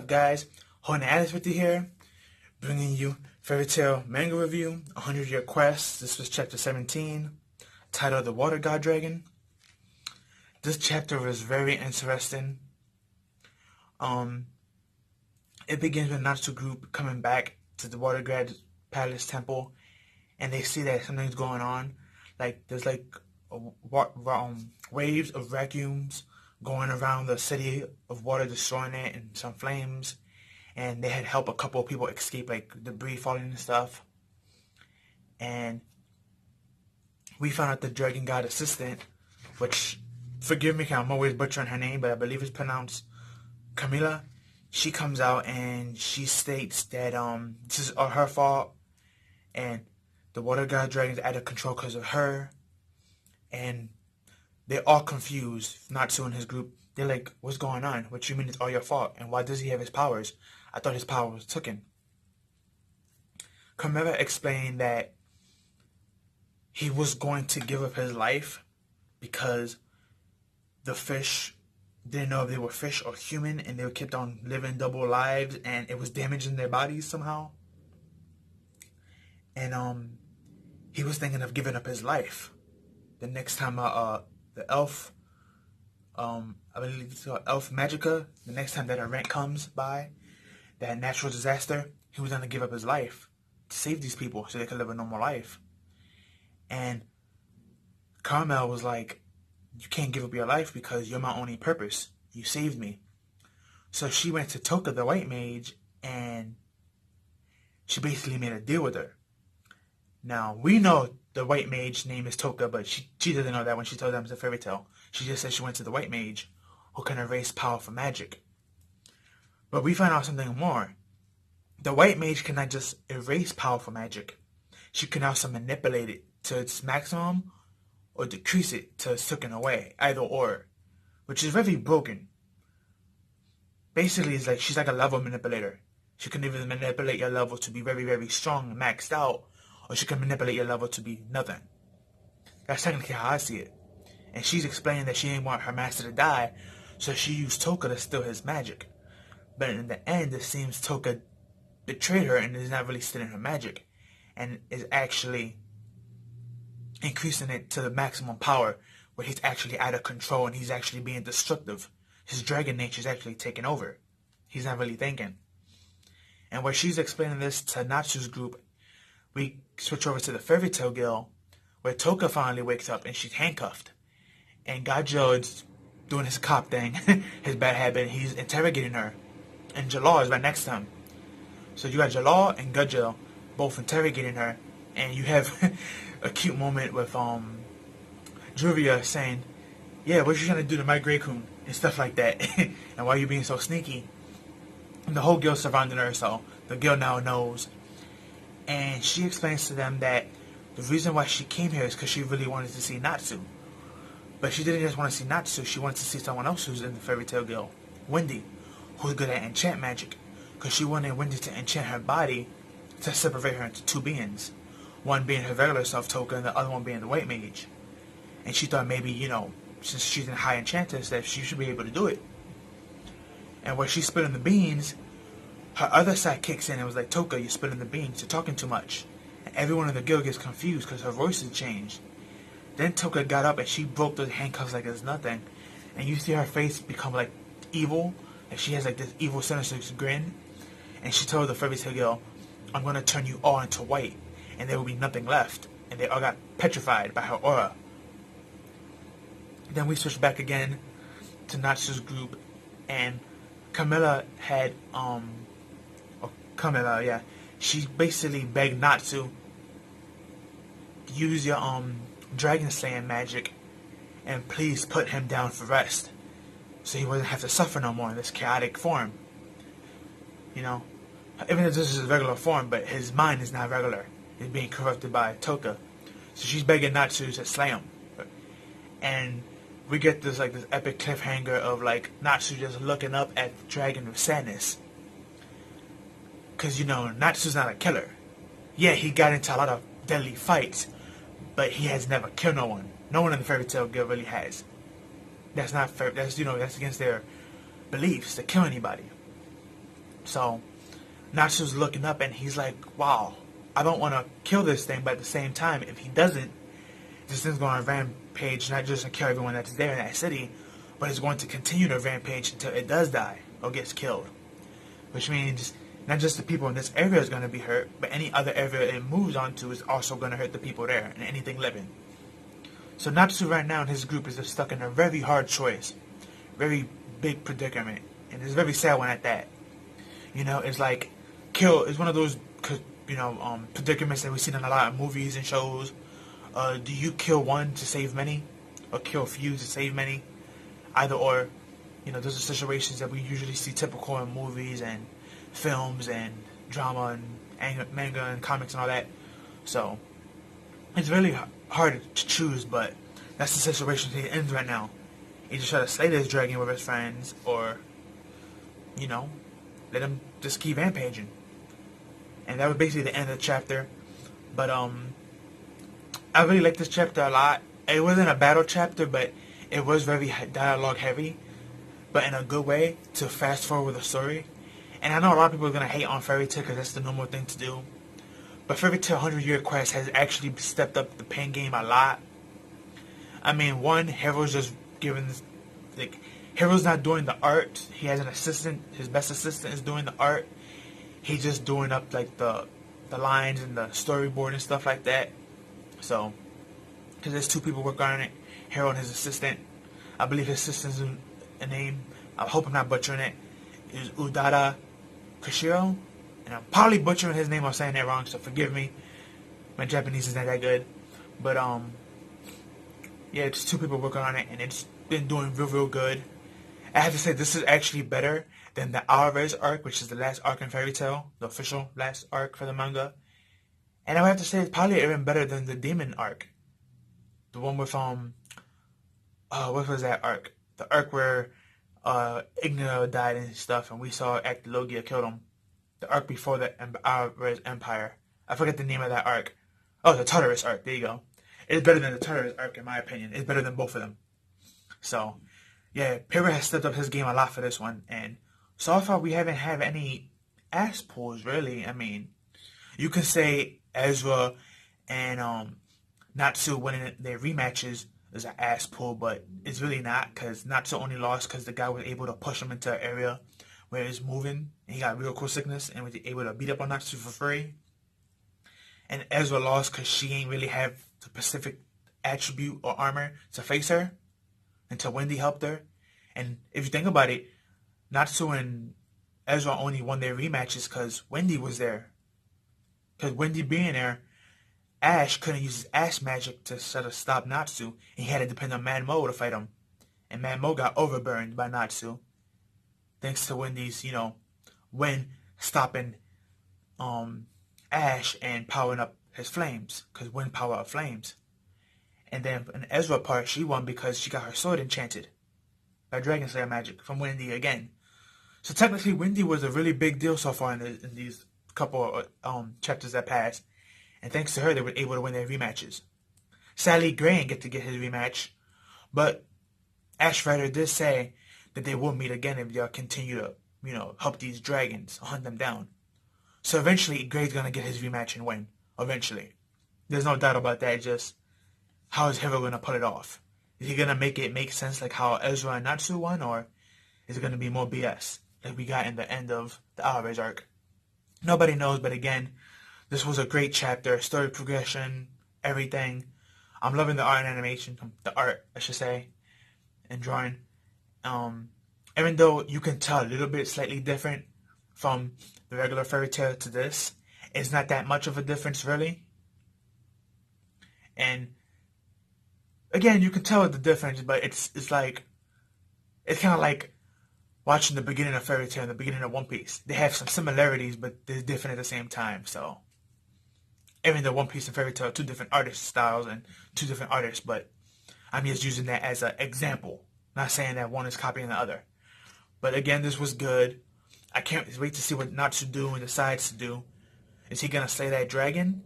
up, guys? Holding Alice with you here, bringing you Fairytail manga review, 100-Year Quest. This was chapter 17, titled The Water God Dragon. This chapter was very interesting. It begins with Natsu group coming back to the Water God Palace Temple, and they see that something's going on. Like there's waves of vacuums going around the city of water, destroying it, and some flames. And they had helped a couple of people escape, like debris falling and stuff. And we found out the Dragon God assistant, which, forgive me, I'm always butchering her name, but I believe it's pronounced Camila. She comes out and she states that this is her fault, and the Water God Dragon's out of control because of her. And they're all confused, Natsu and his group. They're like, what's going on? What you mean it's all your fault? And why does he have his powers? I thought his power was taken. Camila explained that he was going to give up his life because the fish didn't know if they were fish or human, and they kept on living double lives, and it was damaging their bodies somehow. And he was thinking of giving up his life. The next time the elf, I believe it's called Elf Magica, the next time that event comes by, that natural disaster, he was going to give up his life to save these people so they could live a normal life. And Carmel was like, you can't give up your life because you're my only purpose. You saved me. So she went to Toka, the white mage, and she basically made a deal with her. Now, we know the white mage name is Toka, but she doesn't know that when she told them it's a fairy tale. She just said she went to the white mage who can erase powerful magic. But we find out something more. The white mage cannot just erase powerful magic. She can also manipulate it to its maximum or decrease it to it's taken away, either or, which is very broken. Basically, it's like she's like a level manipulator. She can either manipulate your level to be very, very strong and maxed out, or she can manipulate your level to be nothing. That's technically how I see it. And she's explaining that she didn't want her master to die, so she used Toka to steal his magic. But in the end, it seems Toka betrayed her and is not really stealing her magic, and is actually increasing it to the maximum power, where he's actually out of control and he's actually being destructive. His dragon nature is actually taking over. He's not really thinking. And where she's explaining this to Natsu's group, we switch over to the Fairytail Guild, where Toka finally wakes up and she's handcuffed. And Gajo is doing his cop thing, his bad habit, he's interrogating her. And Jalal is right next to him. So you got Jalal and Gajo both interrogating her, and you have a cute moment with Juvia saying, yeah, what you trying to do to my Grey-kun? And stuff like that. And why are you being so sneaky? And the whole guild surrounding her, so the guild now knows. And she explains to them that the reason why she came here is because she really wanted to see Natsu. But she didn't just want to see Natsu, she wanted to see someone else who's in the Fairytail Guild. Wendy, who's good at enchant magic. Because she wanted Wendy to enchant her body to separate her into two beings. One being her regular self, Toka, and the other one being the white mage. And she thought maybe, since she's a high enchantress, that she should be able to do it. And where she's spilling the beans, her other side kicks in and was like, Toka, you're spilling the beans, you're talking too much. And everyone in the guild gets confused because her voice has changed. Then Toka got up and she broke the handcuffs like it's nothing. And you see her face become like evil. And she has like this evil sinister grin. And she told the Fairytail Guild, I'm going to turn you all into white. And there will be nothing left. And they all got petrified by her aura. Then we switch back again to Natsu's group. And Camila had, she basically begged Natsu, use your dragon slaying magic and please put him down for rest so he wouldn't have to suffer no more in this chaotic form. Even though this is his regular form, but his mind is not regular. It's being corrupted by Toka. So she's begging Natsu to slay him. And we get this epic cliffhanger of Natsu just looking up at the dragon with sadness. Because, Natsu's not a killer. Yeah, he got into a lot of deadly fights, but he has never killed no one. No one in the Fairytail Guild really has. That's not fair. That's against their beliefs to kill anybody. So Natsu's looking up and he's like, wow, I don't want to kill this thing, but at the same time, if he doesn't, this thing's going to rampage, not just to kill everyone that's there in that city, but it's going to continue to rampage until it does die or gets killed. Which means not just the people in this area is going to be hurt, but any other area it moves onto is also going to hurt the people there and anything living. So Natsu right now and his group is just stuck in a very hard choice, very big predicament, and it's a very sad one at that. You know, it's like it's one of those predicaments that we've seen in a lot of movies and shows. Do you kill one to save many, or kill few to save many? Either or. You know, those are situations that we usually see typical in movies and films and drama and manga and comics and all that. So it's really hard to choose, but that's the situation he ends right now. He just try to slay this dragon with his friends, or let him just keep rampaging. And that was basically the end of the chapter. But I really like this chapter a lot. It wasn't a battle chapter, but it was very dialogue heavy, but in a good way to fast forward the story. And I know a lot of people are going to hate on Fairytail because that's the normal thing to do. But Fairytail 100-Year Quest has actually stepped up the pen game a lot. I mean, one, Hero's just giving, Hero's not doing the art. He has an assistant. His best assistant is doing the art. He's just doing up, the lines and the storyboard and stuff like that. So, because there's two people working on it, Hero and his assistant. I believe his assistant's name, I hope I'm not butchering it, is Udara Koshiro. And I'm probably butchering his name or saying that wrong, so forgive me. My Japanese is not that good. But, yeah, it's two people working on it, and it's been doing real good. I have to say, this is actually better than the Alvarez arc, which is the last arc in Fairytail, the official last arc for the manga. And I would have to say, it's probably even better than the Demon arc. The one with, what was that arc? The arc where Igneo died and stuff, and we saw Logia killed him. The arc before the Alvarez Empire. I forget the name of that arc. Oh, the Tartarus arc. There you go. It's better than the Tartarus arc, in my opinion. It's better than both of them. So, yeah, Pyrrha has stepped up his game a lot for this one, and so far we haven't had any ass pulls, really. I mean, you can say Ezra and Natsu winning their rematches is an ass pull, but it's really not, because Natsu only lost because the guy was able to push him into an area where it's moving, and he got real cool sickness, and was able to beat up on Natsu for free. And Ezra lost because she ain't really have the specific attribute or armor to face her, until Wendy helped her. And if you think about it, Natsu and Ezra only won their rematches because Wendy was there. Because Wendy being there, Ash couldn't use his Ash magic to sort of stop Natsu, and he had to depend on Mad Mo to fight him. And Mad Mo got overburned by Natsu, thanks to Wendy's, Wen stopping Ash and powering up his flames, because Wen power up flames. And then in the Ezra part, she won because she got her sword enchanted by Dragon Slayer magic from Wendy again. So technically, Wendy was a really big deal so far in these couple chapters that passed. And thanks to her, they were able to win their rematches. Sadly, Gray didn't get to get his rematch, but Ash Rider did say that they will meet again if y'all continue to, help these dragons, hunt them down. So eventually, Gray's gonna get his rematch and win. Eventually. There's no doubt about that, just how is Hero gonna pull it off? Is he gonna make it make sense like how Ezra and Natsu won, or is it gonna be more BS like we got in the end of the Alvarez arc? Nobody knows, but again, this was a great chapter, story progression, everything. I'm loving the art and animation, the art, I should say, and drawing. Even though you can tell a little bit slightly different from the regular Fairytail to this, it's not that much of a difference, really. And again, you can tell the difference, but it's kind of like watching the beginning of Fairytail and the beginning of One Piece. They have some similarities, but they're different at the same time. So, even though One Piece and Fairytail are two different artist styles and two different artists, but I'm just using that as an example. Not saying that one is copying the other. But again, this was good. I can't wait to see what Natsu do and decides to do. Is he gonna slay that dragon,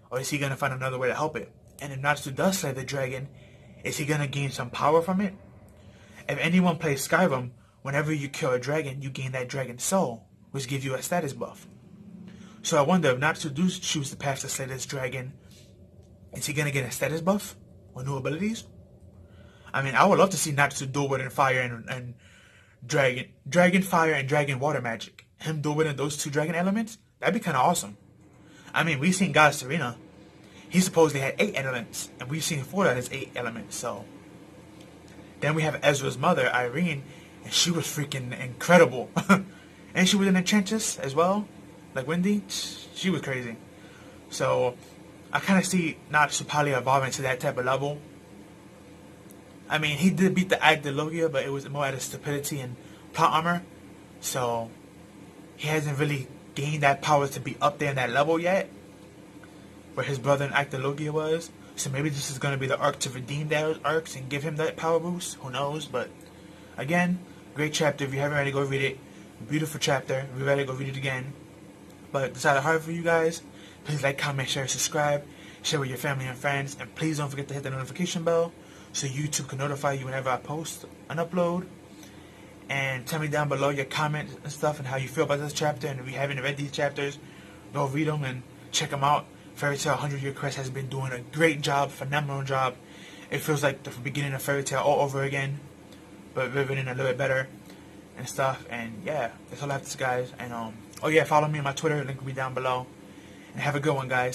or is he gonna find another way to help it? And if Natsu does slay the dragon, is he gonna gain some power from it? If anyone plays Skyrim, whenever you kill a dragon, you gain that dragon's soul, which give you a status buff. So I wonder if Natsu do choose the path to slay this dragon, is he gonna get a status buff or new abilities? I mean, I would love to see Natsu dual wielding fire and dragon fire and dragon water magic. Him dual wielding those two dragon elements, that'd be kind of awesome. I mean, we've seen God Serena. He supposedly had 8 elements, and we've seen 4 of his 8 elements. So then we have Ezra's mother, Irene, and she was freaking incredible. And she was an enchantress as well, like Wendy. She was crazy. So I kind of see Natsu probably evolving to that type of level. I mean, he did beat the Agdalogia, but it was more out of stupidity and plot armor. So he hasn't really gained that power to be up there in that level yet, where his brother in Agdalogia was. So maybe this is going to be the arc to redeem those arcs and give him that power boost. Who knows? But again, great chapter. If you haven't read it, go read it. Beautiful chapter. If you read it, go read it again. But it's out of heart for you guys. Please like, comment, share, subscribe. Share with your family and friends. And please don't forget to hit the notification bell so YouTube can notify you whenever I post an upload. And tell me down below your comments and stuff and how you feel about this chapter. And if you haven't read these chapters, go read them and check them out. Fairytail 100 Year Crest has been doing a great job, phenomenal job. It feels like the beginning of Fairytail all over again, but written a little bit better and stuff. And yeah, that's all I have to say, guys. And oh yeah, follow me on my Twitter, link will be down below. And have a good one, guys.